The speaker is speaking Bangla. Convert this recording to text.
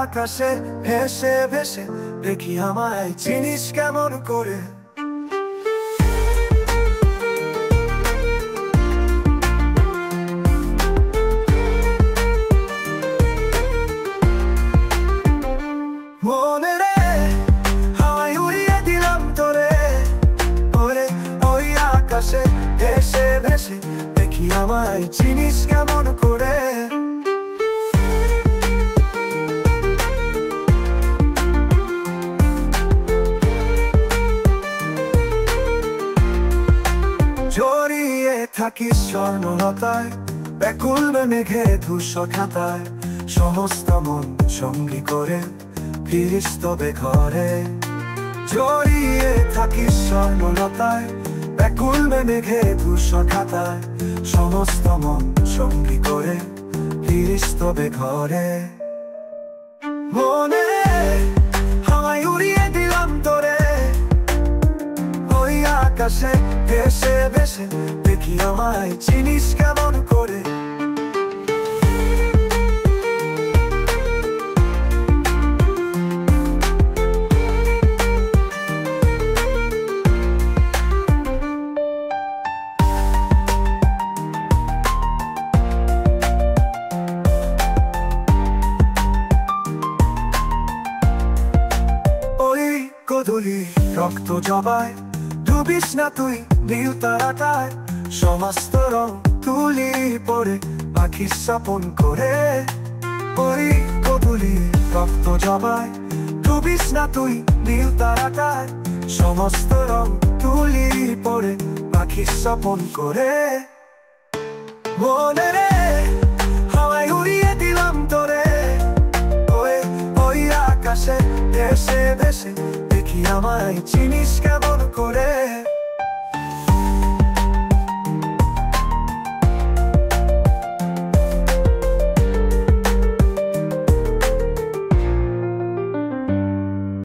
আকাশে ভেসে ভেসে দেখি আমায় চিনিস কেমন করে। মনে রে হাওয়ায় উড়িয়ে দিলাম তোরে, ওরে ওই আকাশে ভেসে ভেসে দেখি আমায় চিনিস কেমন করে। জড়িয়ে থাকিস স্বর্ণলতায়, ব্যাকুল মেঘে ধূসর খাতায়, সমস্ত মন সঙ্গী করে ফিরিস তবে ঘরে। জড়িয়ে থাকিস স্বর্ণলতায়, ব্যাকুল মেঘে ধূসর খাতায়, সমস্ত মন সঙ্গী করে ফিরিস তবে ঘরে। মনে হাওয়ায় উড়িয়ে দিলাম তোরে, ওই আকাশে ভেসে ভেসে দেখি আমায় চিনিস কেমন করে। গোধূলি রক্ত জবায় ডুবিস না তুই নীল তারাটায়, সমস্ত রং তুলি পরে পাখি স্বপন করে। ওই গোধূলি রক্ত জবায় ডুবিস না তুই নীল তারাটায়, সমস্ত রং তুলি পরে পাখি স্বপন করে। মনে রে হাওয়ায় উড়িয়ে দিলাম তোরে, ওই আকাশে ভেসে ভেসে দেখি আমায় চিনিস কেমন করে।